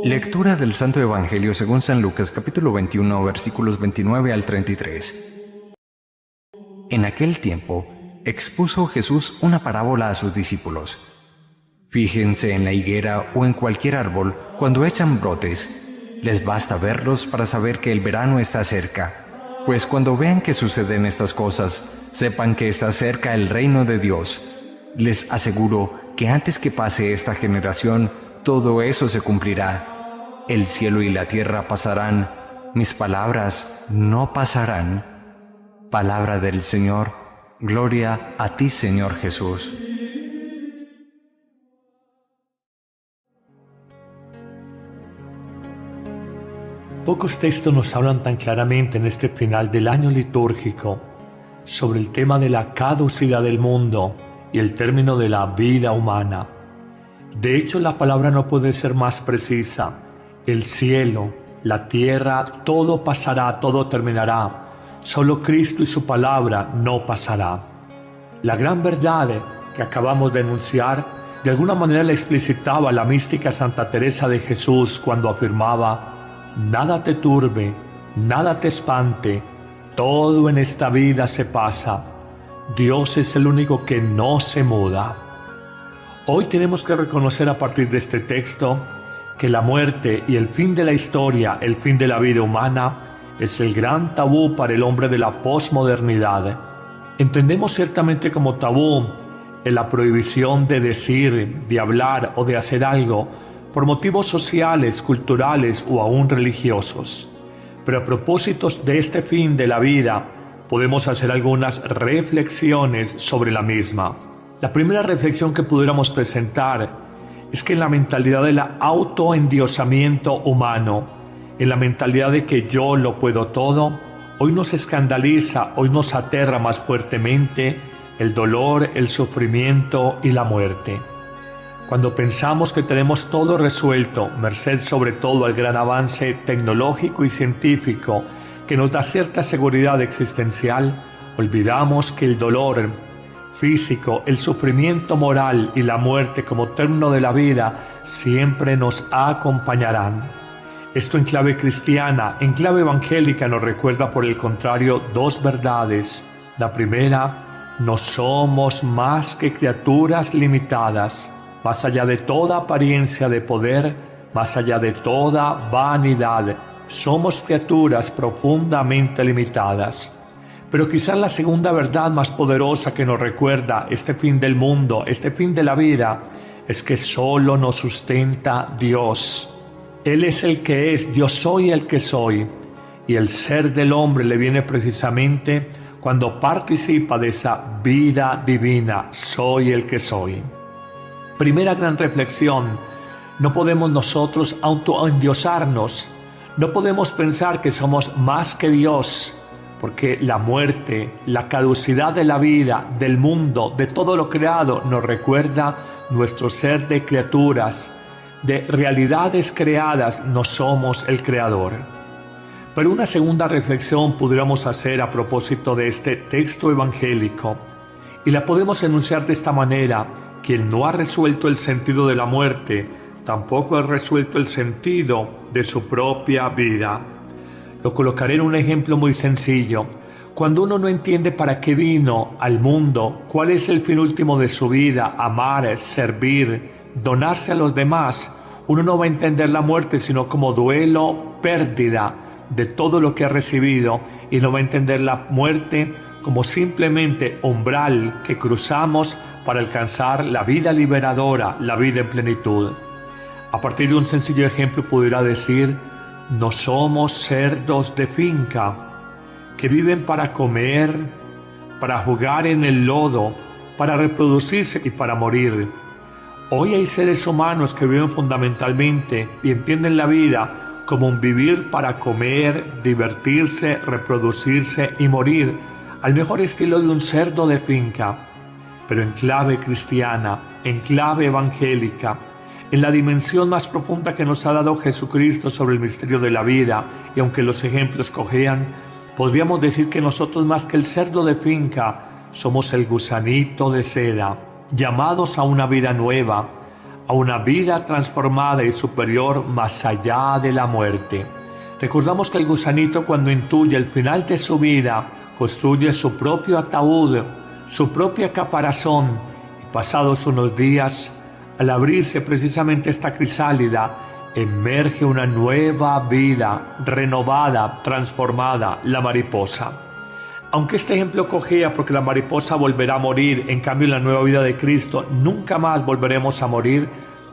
Lectura del Santo Evangelio según San Lucas capítulo 21 versículos 29 al 33. En aquel tiempo expuso Jesús una parábola a sus discípulos. Fíjense en la higuera o en cualquier árbol cuando echan brotes. Les basta verlos para saber que el verano está cerca. Pues cuando vean que suceden estas cosas, sepan que está cerca el reino de Dios. Les aseguro que antes que pase esta generación, todo eso se cumplirá. El cielo y la tierra pasarán, mis palabras no pasarán. Palabra del Señor, gloria a ti, Señor Jesús. Pocos textos nos hablan tan claramente en este final del año litúrgico sobre el tema de la caducidad del mundo y el término de la vida humana. De hecho, la palabra no puede ser más precisa. El cielo, la tierra, todo pasará, todo terminará. Solo Cristo y su palabra no pasará. La gran verdad que acabamos de enunciar, de alguna manera la explicitaba la mística Santa Teresa de Jesús cuando afirmaba: nada te turbe, nada te espante, todo en esta vida se pasa. Dios es el único que no se muda. Hoy tenemos que reconocer a partir de este texto que la muerte y el fin de la historia, el fin de la vida humana, es el gran tabú para el hombre de la posmodernidad. Entendemos ciertamente como tabú en la prohibición de decir, de hablar o de hacer algo por motivos sociales, culturales o aún religiosos. Pero a propósito de este fin de la vida, podemos hacer algunas reflexiones sobre la misma. La primera reflexión que pudiéramos presentar es que en la mentalidad del autoendiosamiento humano, en la mentalidad de que yo lo puedo todo, hoy nos escandaliza, hoy nos aterra más fuertemente el dolor, el sufrimiento y la muerte. Cuando pensamos que tenemos todo resuelto, merced sobre todo al gran avance tecnológico y científico que nos da cierta seguridad existencial, olvidamos que el dolor físico, el sufrimiento moral y la muerte como término de la vida siempre nos acompañarán. Esto en clave cristiana, en clave evangélica nos recuerda por el contrario dos verdades. La primera, no somos más que criaturas limitadas, más allá de toda apariencia de poder, más allá de toda vanidad, somos criaturas profundamente limitadas. Pero quizás la segunda verdad más poderosa que nos recuerda este fin del mundo, este fin de la vida, es que solo nos sustenta Dios. Él es el que es, yo soy el que soy. Y el ser del hombre le viene precisamente cuando participa de esa vida divina, soy el que soy. Primera gran reflexión, no podemos nosotros autoendiosarnos, no podemos pensar que somos más que Dios, porque la muerte, la caducidad de la vida, del mundo, de todo lo creado, nos recuerda nuestro ser de criaturas, de realidades creadas, no somos el creador. Pero una segunda reflexión pudiéramos hacer a propósito de este texto evangélico, y la podemos enunciar de esta manera: quien no ha resuelto el sentido de la muerte, tampoco ha resuelto el sentido de su propia vida. Lo colocaré en un ejemplo muy sencillo. Cuando uno no entiende para qué vino al mundo, cuál es el fin último de su vida, amar, servir, donarse a los demás, uno no va a entender la muerte sino como duelo, pérdida de todo lo que ha recibido, y no va a entender la muerte como simplemente umbral que cruzamos para alcanzar la vida liberadora, la vida en plenitud. A partir de un sencillo ejemplo pudiera decir: no somos cerdos de finca que viven para comer, para jugar en el lodo, para reproducirse y para morir. Hoy hay seres humanos que viven fundamentalmente y entienden la vida como un vivir para comer, divertirse, reproducirse y morir, al mejor estilo de un cerdo de finca. Pero en clave cristiana, en clave evangélica, en la dimensión más profunda que nos ha dado Jesucristo sobre el misterio de la vida, y aunque los ejemplos cojean, podríamos decir que nosotros, más que el cerdo de finca, somos el gusanito de seda, llamados a una vida nueva, a una vida transformada y superior más allá de la muerte. Recordamos que el gusanito, cuando intuye el final de su vida, construye su propio ataúd, su propia caparazón, y pasados unos días, al abrirse precisamente esta crisálida, emerge una nueva vida, renovada, transformada, la mariposa. Aunque este ejemplo cogea porque la mariposa volverá a morir, en cambio en la nueva vida de Cristo nunca más volveremos a morir,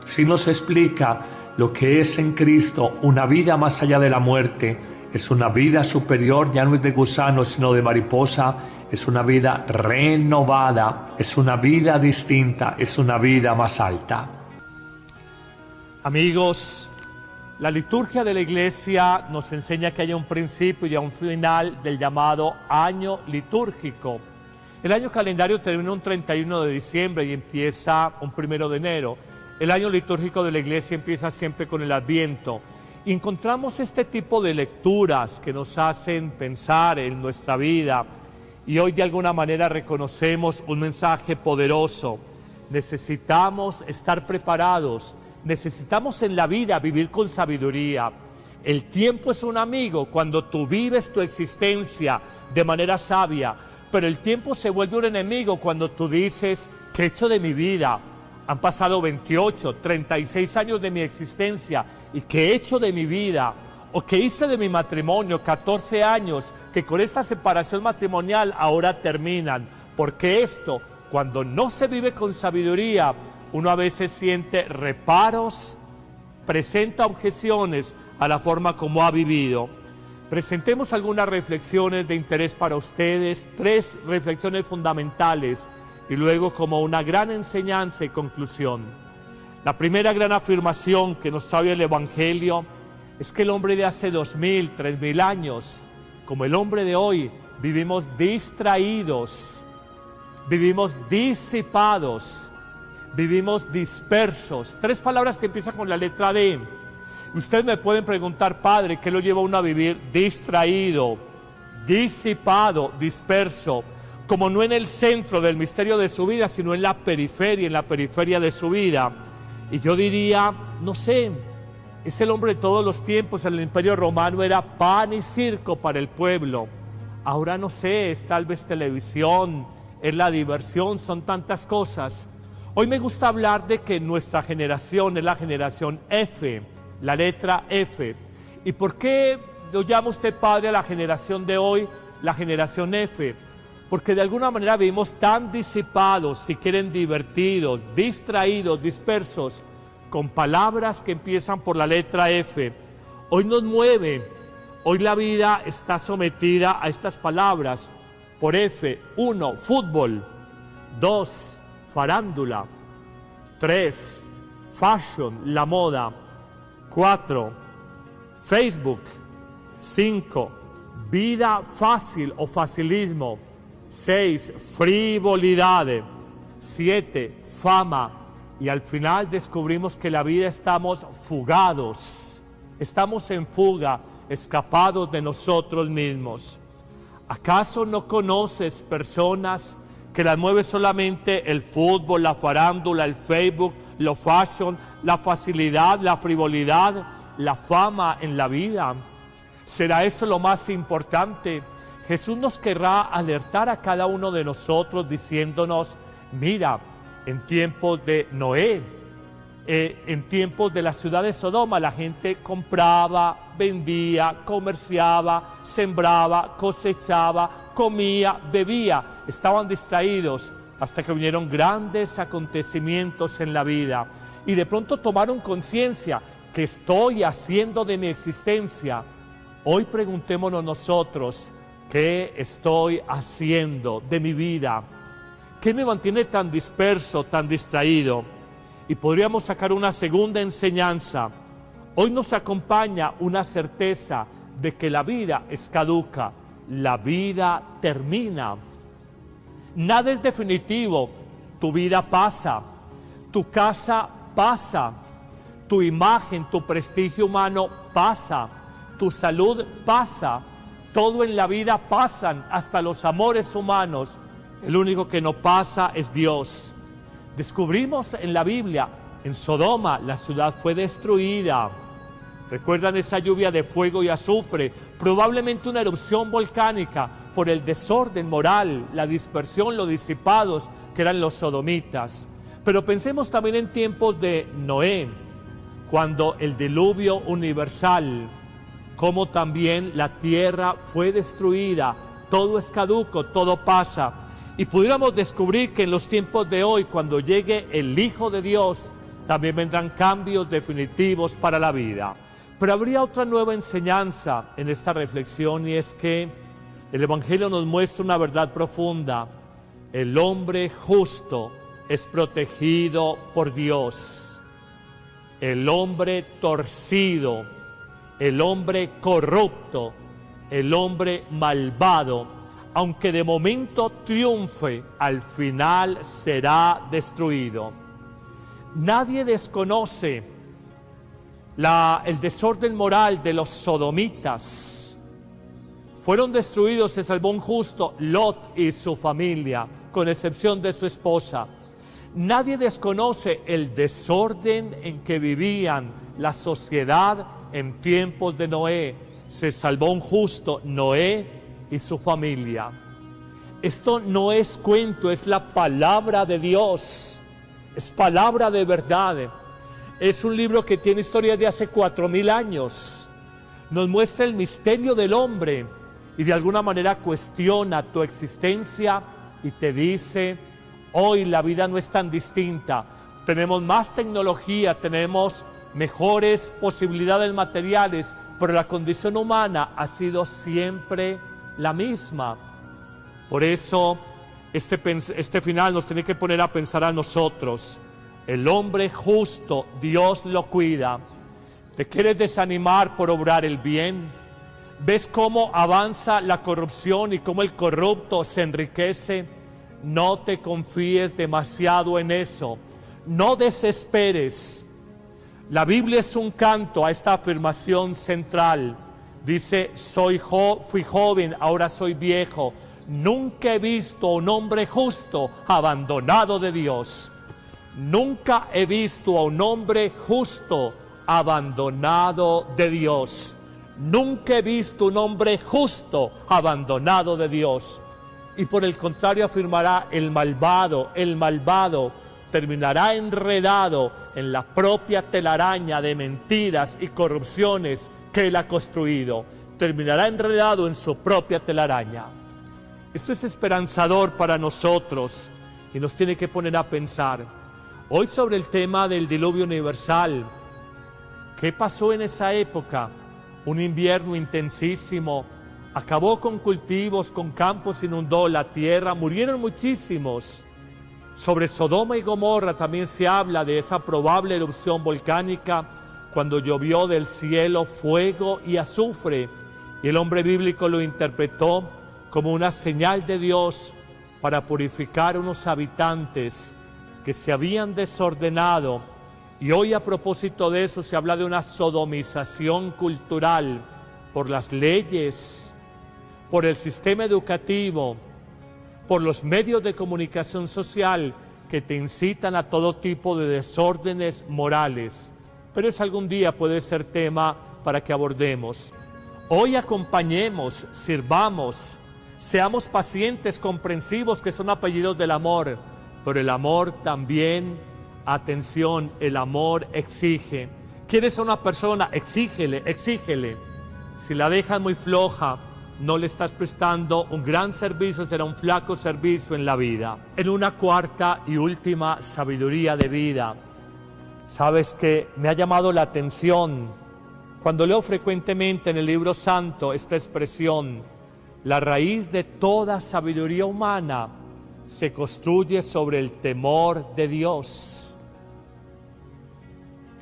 sí nos explica lo que es en Cristo una vida más allá de la muerte. Es una vida superior, ya no es de gusano sino de mariposa, es una vida renovada, es una vida distinta, es una vida más alta. Amigos, la liturgia de la Iglesia nos enseña que hay un principio y un final del llamado año litúrgico. El año calendario termina un 31 de diciembre y empieza un 1 de enero. El año litúrgico de la Iglesia empieza siempre con el Adviento. Y encontramos este tipo de lecturas que nos hacen pensar en nuestra vida. Y hoy de alguna manera reconocemos un mensaje poderoso. Necesitamos estar preparados. Necesitamos en la vida vivir con sabiduría. El tiempo es un amigo cuando tú vives tu existencia de manera sabia, pero el tiempo se vuelve un enemigo cuando tú dices, ¿qué he hecho de mi vida? Han pasado 28, 36 años de mi existencia, ¿y qué he hecho de mi vida? ¿O qué hice de mi matrimonio? 14 años que con esta separación matrimonial ahora terminan. Porque esto, cuando no se vive con sabiduría, uno a veces siente reparos, presenta objeciones a la forma como ha vivido. Presentemos algunas reflexiones de interés para ustedes, 3 reflexiones fundamentales y luego como una gran enseñanza y conclusión. La primera gran afirmación que nos trae el Evangelio es que el hombre de hace 2000, 3000 años, como el hombre de hoy, vivimos distraídos, vivimos disipados, vivimos dispersos. 3 palabras que empiezan con la letra D. Ustedes me pueden preguntar, padre, ¿qué lo lleva a uno a vivir distraído, disipado, disperso? Como no en el centro del misterio de su vida, sino en la periferia de su vida. Y yo diría, no sé, es el hombre de todos los tiempos. En el Imperio Romano era pan y circo para el pueblo. Ahora no sé, es tal vez televisión, es la diversión, son tantas cosas. Hoy me gusta hablar de que nuestra generación es la generación F, la letra F. ¿Y por qué lo llama usted, padre, a la generación de hoy, la generación F? Porque de alguna manera vivimos tan disipados, si quieren divertidos, distraídos, dispersos, con palabras que empiezan por la letra F. Hoy nos mueve, hoy la vida está sometida a estas palabras por F. 1, fútbol. 2, farándula. 3, fashion, la moda. 4, Facebook. 5, vida fácil o facilismo. 6, frivolidad. 7, fama. Y al final descubrimos que la vida estamos fugados. Estamos en fuga, escapados de nosotros mismos. ¿Acaso no conoces personas que las mueve solamente el fútbol, la farándula, el Facebook, lo fashion, la facilidad, la frivolidad, la fama en la vida? ¿Será eso lo más importante? Jesús nos querrá alertar a cada uno de nosotros diciéndonos, mira, en tiempos de Noé, en tiempos de la ciudad de Sodoma, la gente compraba, vendía, comerciaba, sembraba, cosechaba, comía, bebía, estaban distraídos hasta que vinieron grandes acontecimientos en la vida y de pronto tomaron conciencia, ¿qué estoy haciendo de mi existencia? Hoy preguntémonos nosotros, ¿qué estoy haciendo de mi vida? ¿Qué me mantiene tan disperso, tan distraído? Y podríamos sacar una segunda enseñanza. Hoy nos acompaña una certeza de que la vida es caduca, la vida termina. Nada es definitivo, tu vida pasa, tu casa pasa, tu imagen, tu prestigio humano pasa, tu salud pasa, todo en la vida pasan, hasta los amores humanos. El único que no pasa es Dios. Descubrimos en la Biblia En Sodoma la ciudad fue destruida. ¿Recuerdan esa lluvia de fuego y azufre? Probablemente una erupción volcánica por el desorden moral, la dispersión, los disipados que eran los sodomitas. Pero pensemos también en tiempos de Noé, cuando el diluvio universal, como también la tierra fue destruida, todo es caduco, todo pasa. Y pudiéramos descubrir que en los tiempos de hoy, cuando llegue el Hijo de Dios, también vendrán cambios definitivos para la vida. Pero habría otra nueva enseñanza en esta reflexión, y es que el Evangelio nos muestra una verdad profunda. El hombre justo es protegido por Dios. El hombre torcido, el hombre corrupto, el hombre malvado, aunque de momento triunfe, al final será destruido. Nadie desconoce el desorden moral de los sodomitas. Fueron destruidos, se salvó un justo, Lot y su familia, con excepción de su esposa. Nadie desconoce el desorden en que vivían la sociedad en tiempos de Noé. Se salvó un justo, Noé y su familia. Esto no es cuento, es la palabra de Dios. Es palabra de verdad. Es un libro que tiene historia de hace 4000 años. Nos muestra el misterio del hombre y de alguna manera cuestiona tu existencia y te dice: hoy la vida no es tan distinta. Tenemos más tecnología, tenemos mejores posibilidades materiales, pero la condición humana ha sido siempre la misma. Por eso este final nos tiene que poner a pensar a nosotros. El hombre justo, Dios lo cuida. ¿Te quieres desanimar por obrar el bien? ¿Ves cómo avanza la corrupción y cómo el corrupto se enriquece? No te confíes demasiado en eso. No desesperes. La Biblia es un canto a esta afirmación central. Dice: fui joven, ahora soy viejo. Nunca he visto a un hombre justo abandonado de Dios. Nunca he visto a un hombre justo abandonado de Dios. Nunca he visto un hombre justo abandonado de Dios. Y por el contrario afirmará: el malvado terminará enredado en la propia telaraña de mentiras y corrupciones que él ha construido. Terminará enredado en su propia telaraña. Esto es esperanzador para nosotros y nos tiene que poner a pensar. Hoy sobre el tema del diluvio universal, ¿qué pasó en esa época? Un invierno intensísimo, acabó con cultivos, con campos, inundó la tierra, murieron muchísimos. Sobre Sodoma y Gomorra también se habla de esa probable erupción volcánica cuando llovió del cielo fuego y azufre, y el hombre bíblico lo interpretó como una señal de Dios para purificar unos habitantes que se habían desordenado. Y hoy, a propósito de eso, se habla de una sodomización cultural por las leyes, por el sistema educativo, por los medios de comunicación social que te incitan a todo tipo de desórdenes morales. Pero eso algún día puede ser tema para que abordemos. Hoy acompañemos, sirvamos, seamos pacientes, comprensivos, que son apellidos del amor. Pero el amor también, atención, el amor exige. ¿Quieres a una persona? Exígele, exígele. Si la dejas muy floja, no le estás prestando un gran servicio, será un flaco servicio en la vida. En una cuarta y última sabiduría de vida, sabes que me ha llamado la atención cuando leo frecuentemente en el libro santo esta expresión: la raíz de toda sabiduría humana se construye sobre el temor de Dios.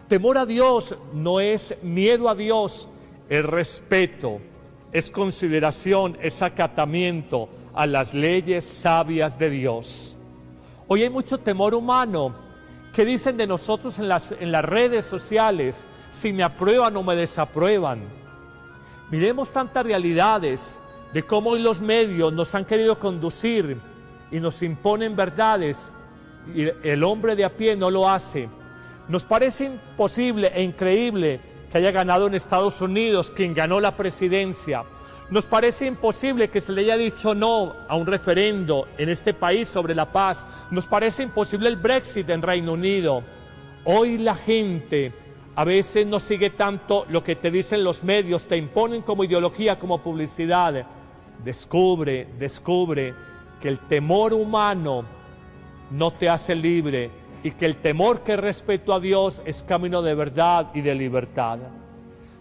Temor a Dios no es miedo a Dios, es respeto, es consideración, es acatamiento a las leyes sabias de Dios. Hoy hay mucho temor humano. ¿Qué dicen de nosotros en las redes sociales? Si me aprueban o me desaprueban. Miremos tantas realidades de cómo hoy los medios nos han querido conducir y nos imponen verdades, y el hombre de a pie no lo hace. Nos parece imposible e increíble que haya ganado en Estados Unidos quien ganó la presidencia. Nos parece imposible que se le haya dicho no a un referendo en este país sobre la paz. Nos parece imposible el Brexit en Reino Unido. Hoy la gente a veces no sigue tanto lo que te dicen los medios, te imponen como ideología, como publicidad. Descubre que el temor humano no te hace libre y que el temor que respeto a Dios es camino de verdad y de libertad.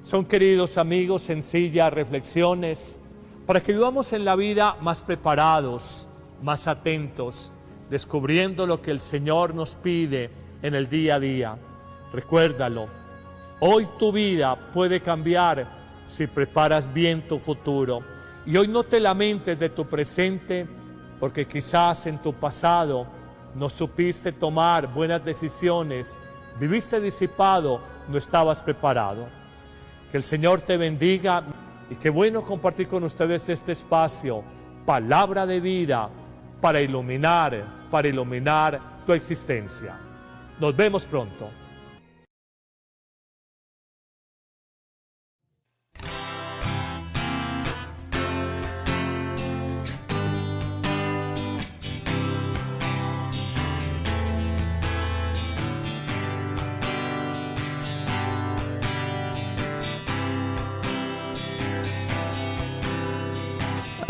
Son, queridos amigos, sencillas reflexiones para que vivamos en la vida más preparados, más atentos, descubriendo lo que el Señor nos pide en el día a día. Recuérdalo, hoy tu vida puede cambiar si preparas bien tu futuro. Y hoy no te lamentes de tu presente, porque quizás en tu pasado no supiste tomar buenas decisiones, viviste disipado, no estabas preparado. Que el Señor te bendiga y qué bueno compartir con ustedes este espacio, palabra de vida para iluminar tu existencia. Nos vemos pronto.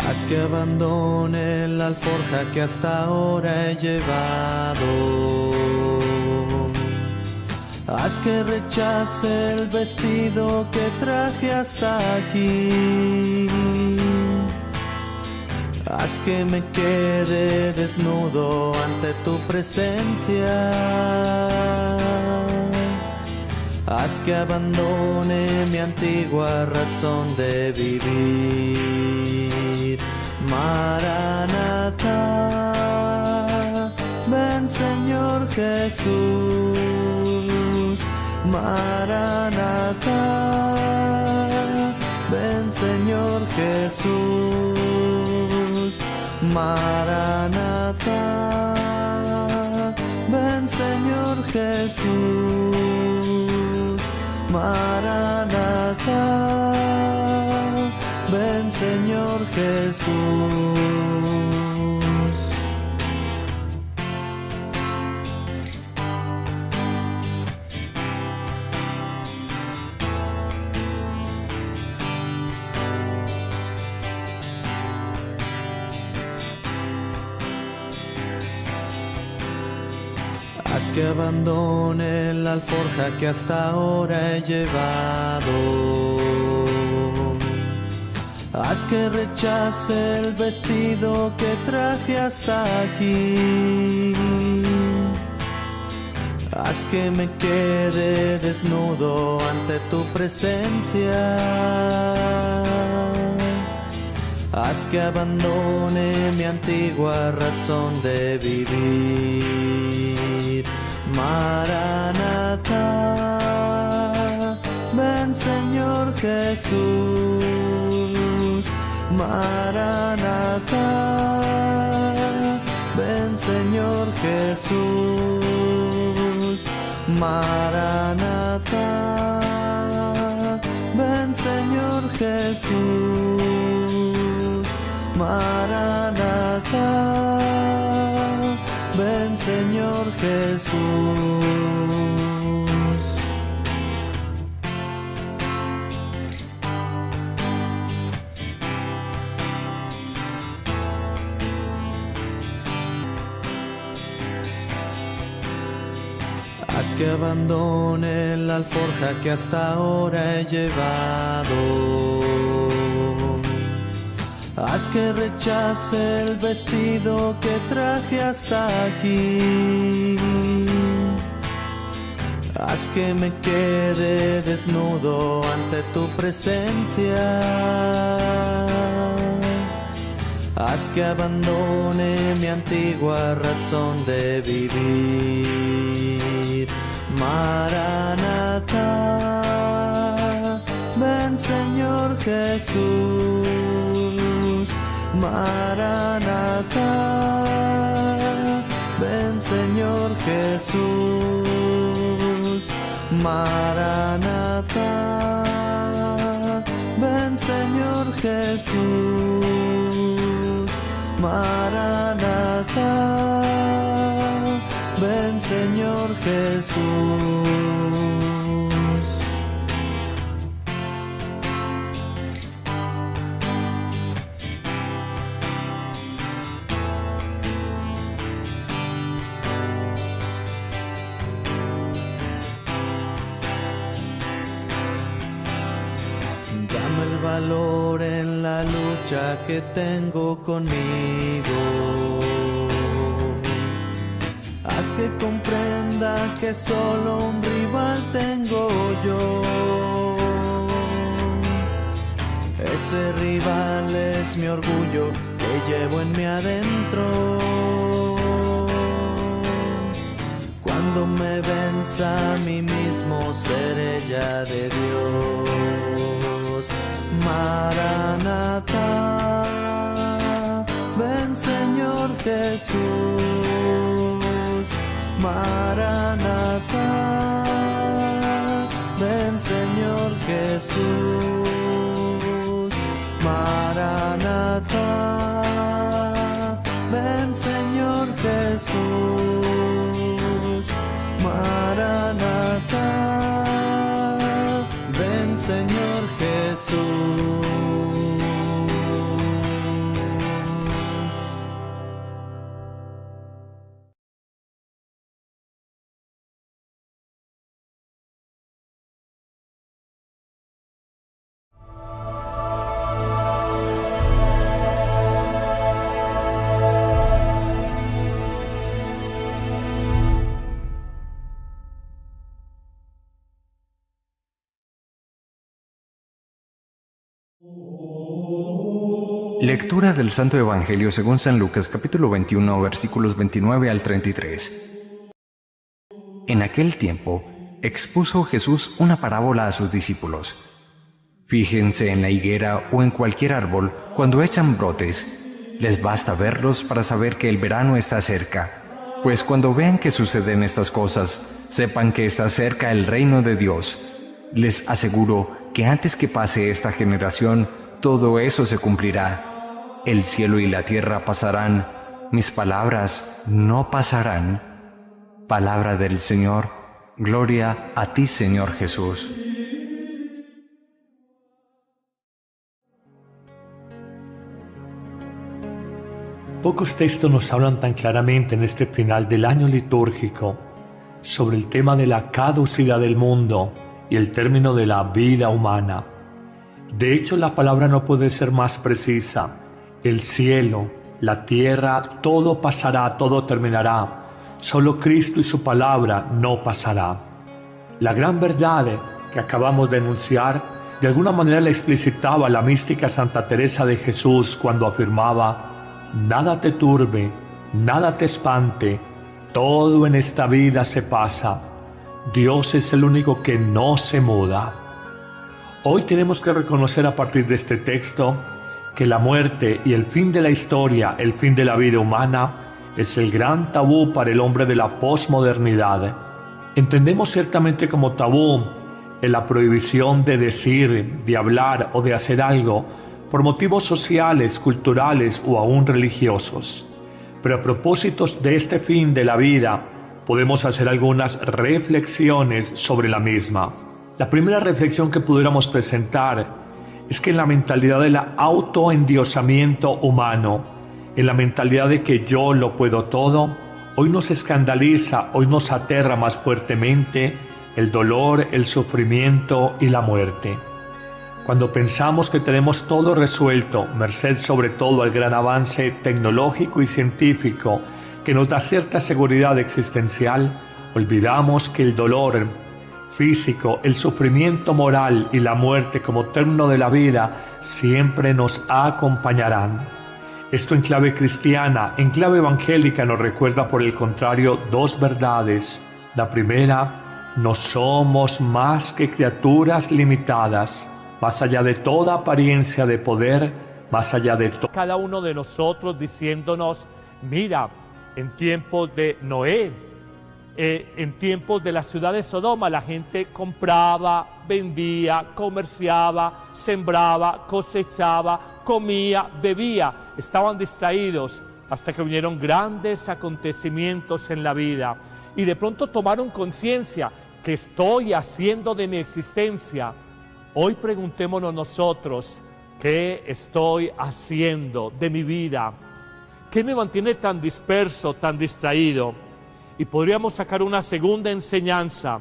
Haz que abandone la alforja que hasta ahora he llevado. Haz que rechace el vestido que traje hasta aquí. Haz que me quede desnudo ante tu presencia. Haz que abandone mi antigua razón de vivir. Maranatha, ven Señor Jesús. Maranatha, ven Señor Jesús. Maranatha, ven Señor Jesús. Maranatha, ven Señor Jesús. Haz que abandone la alforja que hasta ahora he llevado. Haz que rechace el vestido que traje hasta aquí. Haz que me quede desnudo ante tu presencia. Haz que abandone mi antigua razón de vivir. Maranatha, ven Señor Jesús. Maranatha, ven Señor Jesús. Maranatha, ven Señor Jesús. Maranatha, ven Señor Jesús. Haz que abandone la alforja que hasta ahora he llevado. Haz que rechace el vestido que traje hasta aquí. Haz que me quede desnudo ante tu presencia. Haz que abandone mi antigua razón de vivir. Maranatha, ven Señor Jesús. Maranatha, ven Señor Jesús. Maranatha, ven Señor Jesús. Maranatha, ven Señor Jesús. Dame el valor en la lucha que tengo conmigo. Haz que comprenda que solo un rival tengo yo. Ese rival es mi orgullo que llevo en mi adentro. Cuando me venza a mí mismo, seré ya de Dios. Maranatha, ven Señor Jesús. Maranatha, ven Señor Jesús. Maranatha, ven Señor Jesús. Maranatha, ven Señor Jesús. Lectura del Santo Evangelio según San Lucas capítulo 21 versículos 29 al 33. En aquel tiempo expuso Jesús una parábola a sus discípulos. Fíjense en la higuera o en cualquier árbol cuando echan brotes. Les basta verlos para saber que el verano está cerca. Pues cuando vean que suceden estas cosas, sepan que está cerca el reino de Dios. Les aseguro que antes que pase esta generación, todo eso se cumplirá. El cielo y la tierra pasarán, mis palabras no pasarán. Palabra del Señor, gloria a ti, Señor Jesús. Pocos textos nos hablan tan claramente en este final del año litúrgico sobre el tema de la caducidad del mundo y el término de la vida humana. De hecho, la palabra no puede ser más precisa. El cielo, la tierra, todo pasará, todo terminará. Solo Cristo y su palabra no pasará. La gran verdad que acabamos de enunciar, de alguna manera la explicitaba la mística Santa Teresa de Jesús cuando afirmaba: nada te turbe, nada te espante, todo en esta vida se pasa. Dios es el único que no se muda. Hoy tenemos que reconocer a partir de este texto que la muerte y el fin de la historia, el fin de la vida humana, es el gran tabú para el hombre de la posmodernidad. Entendemos ciertamente como tabú en la prohibición de decir, de hablar o de hacer algo por motivos sociales, culturales o aún religiosos. Pero a propósito de este fin de la vida, podemos hacer algunas reflexiones sobre la misma. La primera reflexión que pudiéramos presentar es que en la mentalidad del autoendiosamiento humano, en la mentalidad de que yo lo puedo todo, hoy nos escandaliza, hoy nos aterra más fuertemente el dolor, el sufrimiento y la muerte. Cuando pensamos que tenemos todo resuelto, merced sobre todo al gran avance tecnológico y científico que nos da cierta seguridad existencial, olvidamos que el dolor físico, el sufrimiento moral y la muerte como término de la vida siempre nos acompañarán. Esto en clave cristiana, en clave evangélica nos recuerda por el contrario dos verdades. La primera, no somos más que criaturas limitadas, más allá de toda apariencia de poder, más allá de todo. Cada uno de nosotros diciéndonos, mira, en tiempos de Noé, en tiempos de la ciudad de Sodoma. La gente compraba, vendía, comerciaba, sembraba, cosechaba, comía, bebía. Estaban distraídos hasta que vinieron grandes acontecimientos en la vida. Y de pronto tomaron conciencia: ¿qué estoy haciendo de mi existencia? Hoy preguntémonos nosotros: ¿qué estoy haciendo de mi vida? ¿Qué me mantiene tan disperso, tan distraído? Y podríamos sacar una segunda enseñanza.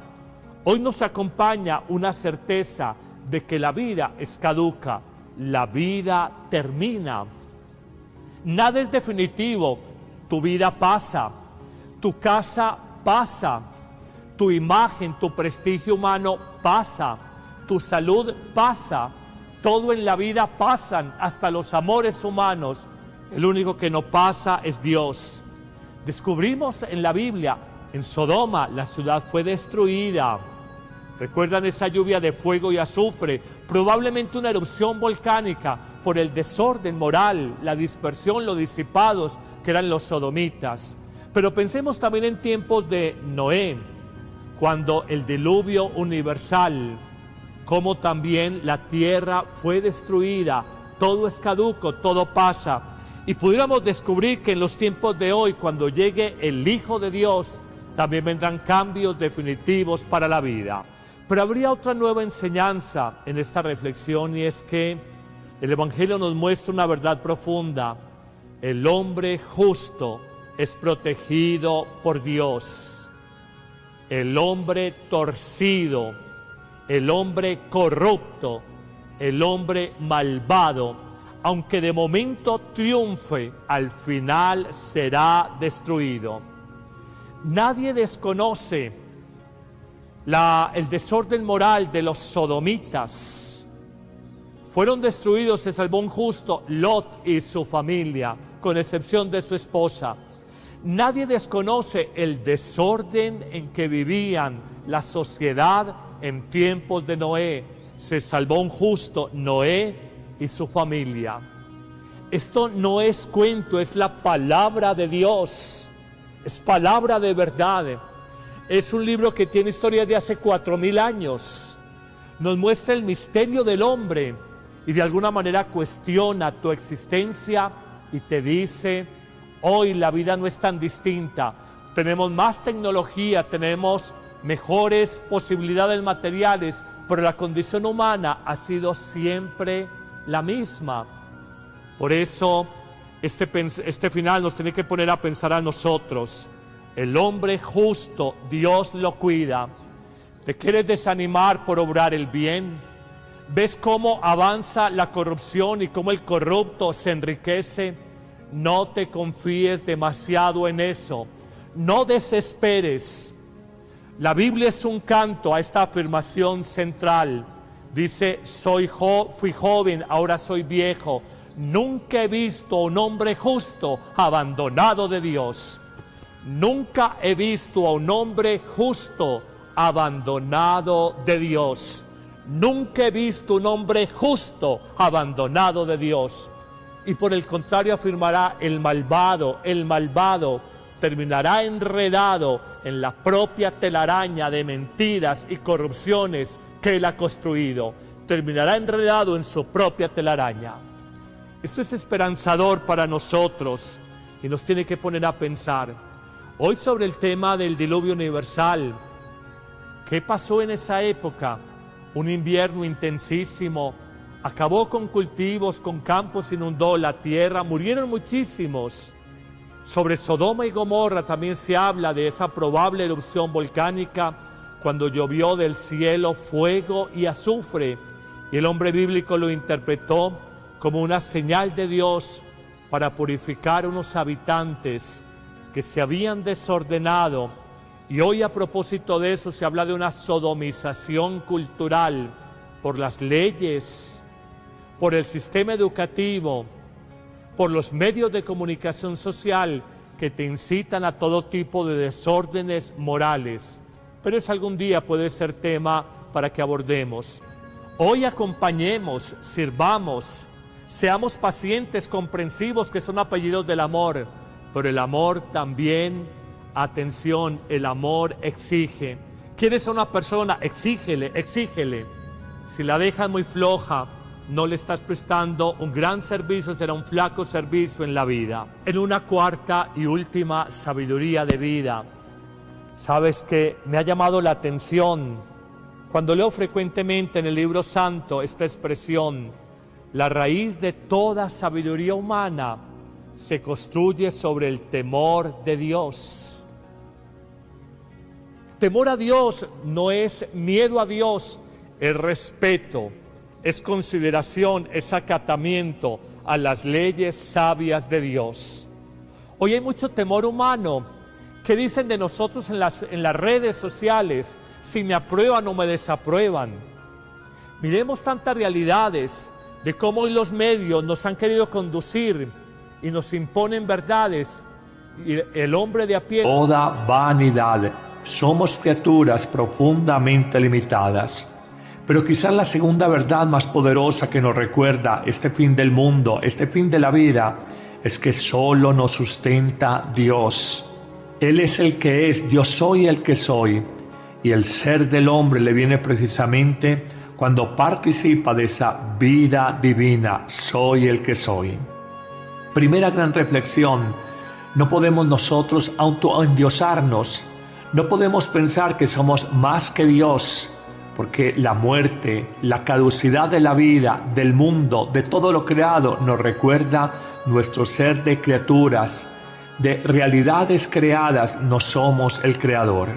Hoy nos acompaña una certeza de que la vida es caduca, la vida termina. Nada es definitivo. Tu vida pasa, tu casa pasa, tu imagen, tu prestigio humano pasa, tu salud pasa, todo en la vida pasan, hasta los amores humanos. El único que no pasa es Dios. Descubrimos en la Biblia, en Sodoma, la ciudad fue destruida. ¿Recuerdan esa lluvia de fuego y azufre? Probablemente una erupción volcánica por el desorden moral, la dispersión, los disipados que eran los sodomitas. Pero pensemos también en tiempos de Noé, cuando el diluvio universal, como también la tierra fue destruida, todo es caduco, todo pasa. Y pudiéramos descubrir que en los tiempos de hoy, cuando llegue el Hijo de Dios, también vendrán cambios definitivos para la vida. Pero habría otra nueva enseñanza en esta reflexión, y es que el Evangelio nos muestra una verdad profunda. El hombre justo es protegido por Dios. El hombre torcido, el hombre corrupto, el hombre malvado, aunque de momento triunfe, al final será destruido. Nadie desconoce el desorden moral de los sodomitas. Fueron destruidos, se salvó un justo, Lot y su familia, con excepción de su esposa. Nadie desconoce el desorden en que vivían la sociedad en tiempos de Noé. Se salvó un justo, Noé y su familia. Esto no es cuento, es la palabra de Dios, es palabra de verdad. Es un libro que tiene historia de hace 4000 años. Nos muestra el misterio del hombre y de alguna manera cuestiona tu existencia y te dice: hoy la vida no es tan distinta. Tenemos más tecnología, tenemos mejores posibilidades materiales, pero la condición humana ha sido siempre la misma. Por eso este final nos tiene que poner a pensar a nosotros. El hombre justo, Dios lo cuida. ¿Te quieres desanimar por obrar el bien? ¿Ves cómo avanza la corrupción y cómo el corrupto se enriquece? No te confíes demasiado en eso. No desesperes. La Biblia es un canto a esta afirmación central. Dice: fui joven, ahora soy viejo. Nunca he visto a un hombre justo abandonado de Dios. Nunca he visto a un hombre justo abandonado de Dios. Nunca he visto un hombre justo abandonado de Dios. Y por el contrario afirmará: el malvado terminará enredado en la propia telaraña de mentiras y corrupciones que él ha construido. Terminará enredado en su propia telaraña. Esto es esperanzador para nosotros y nos tiene que poner a pensar. Hoy sobre el tema del diluvio universal. ¿Qué pasó en esa época? Un invierno intensísimo, acabó con cultivos, con campos, inundó la tierra, murieron muchísimos. Sobre Sodoma y Gomorra también se habla de esa probable erupción volcánica, cuando llovió del cielo fuego y azufre, y el hombre bíblico lo interpretó como una señal de Dios para purificar unos habitantes que se habían desordenado. Y hoy, a propósito de eso, se habla de una sodomización cultural por las leyes, por el sistema educativo, por los medios de comunicación social que te incitan a todo tipo de desórdenes morales. Pero eso algún día puede ser tema para que abordemos. Hoy acompañemos, sirvamos, seamos pacientes, comprensivos, que son apellidos del amor, pero el amor también Atención, el amor exige. ¿Quieres a una persona? Exígele, exígele. Si la dejas muy floja, no le estás prestando un gran servicio, será un flaco servicio en la vida. En una cuarta y última sabiduría de vida, sabes que me ha llamado la atención cuando leo frecuentemente en el libro santo esta expresión: la raíz de toda sabiduría humana se construye sobre el temor de Dios. Temor a Dios no es miedo a Dios, es respeto, es consideración, es acatamiento a las leyes sabias de Dios. Hoy hay mucho temor humano. ¿Qué dicen de nosotros en las redes sociales? Si me aprueban o me desaprueban. Miremos tantas realidades de cómo hoy los medios nos han querido conducir y nos imponen verdades, y el hombre de a pie... Toda vanidad. Somos criaturas profundamente limitadas. Pero quizás la segunda verdad más poderosa que nos recuerda este fin del mundo, este fin de la vida, es que solo nos sustenta Dios. Él es el que es, yo soy el que soy. Y el ser del hombre le viene precisamente cuando participa de esa vida divina, soy el que soy. Primera gran reflexión: no podemos nosotros autoendiosarnos, no podemos pensar que somos más que Dios, porque la muerte, la caducidad de la vida, del mundo, de todo lo creado, nos recuerda nuestro ser de criaturas, de realidades creadas. No somos el creador.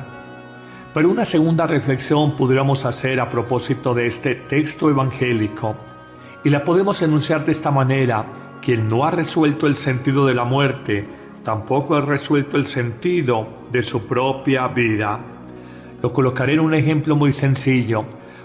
Pero una segunda reflexión pudiéramos hacer a propósito de este texto evangélico, y la podemos enunciar de esta manera: quien no ha resuelto el sentido de la muerte, tampoco ha resuelto el sentido de su propia vida. Lo colocaré en un ejemplo muy sencillo.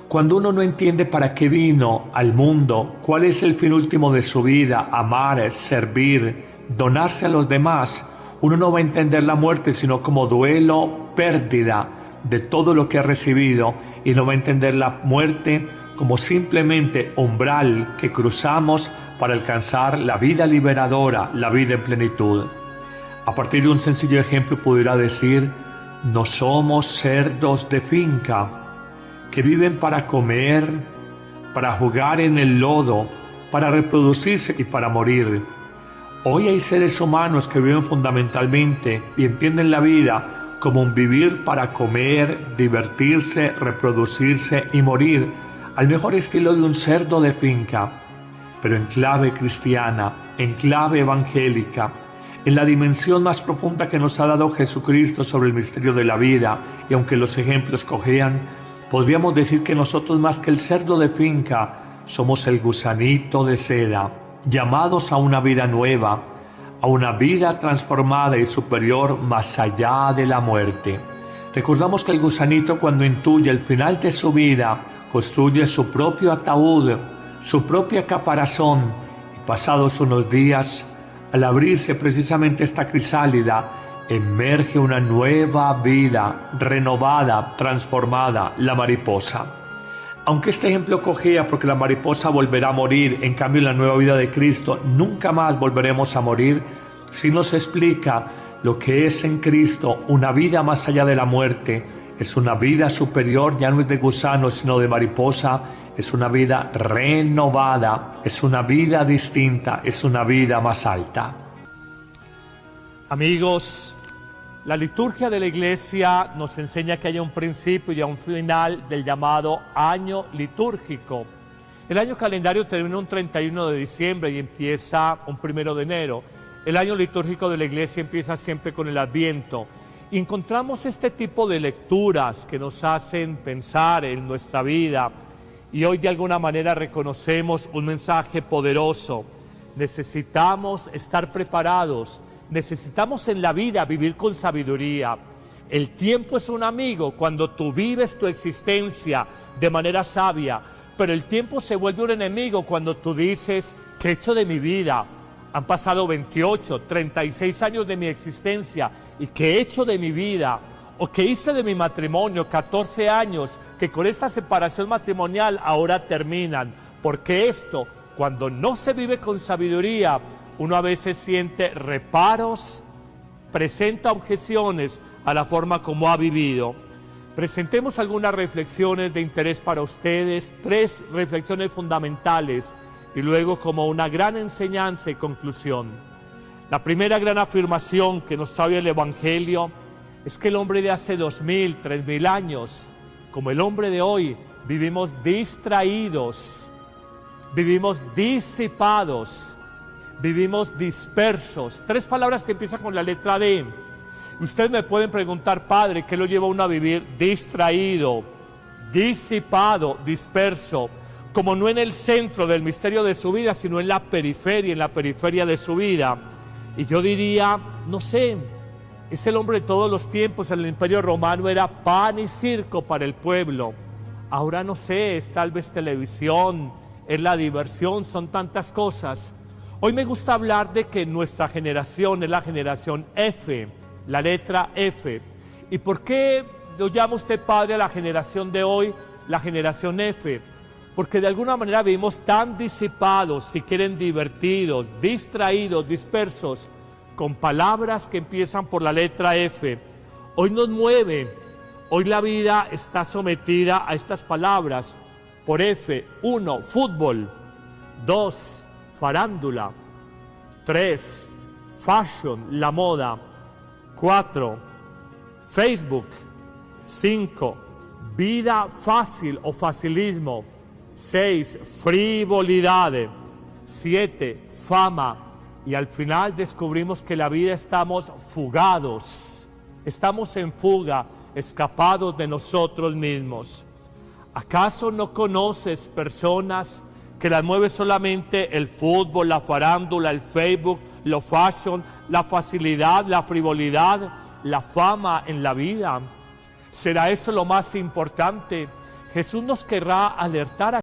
Cuando uno no entiende para qué vino al mundo, cuál es el fin último de su vida, amar, servir, donarse a los demás, uno no va a entender la muerte sino como duelo, pérdida de todo lo que ha recibido, y no va a entender la muerte como simplemente umbral que cruzamos para alcanzar la vida liberadora, la vida en plenitud. A partir de un sencillo ejemplo pudiera decir: no somos cerdos de finca que viven para comer, para jugar en el lodo, para reproducirse y para morir. Hoy hay seres humanos que viven fundamentalmente y entienden la vida como un vivir para comer, divertirse, reproducirse y morir, al mejor estilo de un cerdo de finca, pero en clave cristiana, en clave evangélica, en la dimensión más profunda que nos ha dado Jesucristo sobre el misterio de la vida. Y aunque los ejemplos cojean, podríamos decir que nosotros, más que el cerdo de finca, somos el gusanito de seda, llamados a una vida nueva, a una vida transformada y superior más allá de la muerte. Recordamos que el gusanito, cuando intuye el final de su vida, construye su propio ataúd, su propia caparazón, y pasados unos días, al abrirse precisamente esta crisálida, emerge una nueva vida, renovada, transformada, la mariposa. Aunque este ejemplo cojea porque la mariposa volverá a morir, en cambio en la nueva vida de Cristo nunca más volveremos a morir, sí nos explica lo que es en Cristo una vida más allá de la muerte. Es una vida superior, ya no es de gusano sino de mariposa. Es una vida renovada, es una vida distinta, es una vida más alta. Amigos, la liturgia de la Iglesia nos enseña que hay un principio y un final del llamado año litúrgico. El año calendario termina un 31 de diciembre y empieza un 1 de enero. El año litúrgico de la Iglesia empieza siempre con el Adviento. Y encontramos este tipo de lecturas que nos hacen pensar en nuestra vida. Y hoy de alguna manera reconocemos un mensaje poderoso. Necesitamos estar preparados, necesitamos en la vida vivir con sabiduría. El tiempo es un amigo cuando tú vives tu existencia de manera sabia, pero el tiempo se vuelve un enemigo cuando tú dices: ¿qué he hecho de mi vida? Han pasado 28, 36 años de mi existencia, ¿y qué he hecho de mi vida? ¿O qué hice de mi matrimonio? 14 años que con esta separación matrimonial ahora terminan. Porque esto, cuando no se vive con sabiduría, uno a veces siente reparos, presenta objeciones a la forma como ha vivido. Presentemos algunas reflexiones de interés para ustedes, 3 reflexiones fundamentales y luego como una gran enseñanza y conclusión. La primera gran afirmación que nos trae el Evangelio es que el hombre de hace 2000, 3000 años, como el hombre de hoy, vivimos distraídos, vivimos disipados, vivimos dispersos. 3 palabras que empiezan con la letra D. Ustedes me pueden preguntar, padre, ¿qué lo lleva a uno a vivir distraído, disipado, disperso? Como no en el centro del misterio de su vida, sino en la periferia de su vida. Y yo diría, no sé, es el hombre de todos los tiempos. En el Imperio Romano era pan y circo para el pueblo. Ahora no sé, es tal vez televisión, es la diversión, son tantas cosas. Hoy me gusta hablar de que nuestra generación es la generación F, la letra F. ¿Y por qué lo llama usted, padre, a la generación de hoy, la generación F? Porque de alguna manera vivimos tan disipados, si quieren divertidos, distraídos, dispersos, con palabras que empiezan por la letra F. Hoy nos mueve, hoy la vida está sometida a estas palabras por F. 1, fútbol. 2, farándula. 3, fashion, la moda. 4, Facebook. 5, vida fácil o facilismo. 6, frivolidad. 7, fama. Y al final descubrimos que la vida estamos fugados. Estamos en fuga, escapados de nosotros mismos. ¿Acaso no conoces personas que las mueve solamente el fútbol, la farándula, el Facebook, lo fashion, la facilidad, la frivolidad, la fama en la vida? ¿Será eso lo más importante? Jesús nos querrá alertar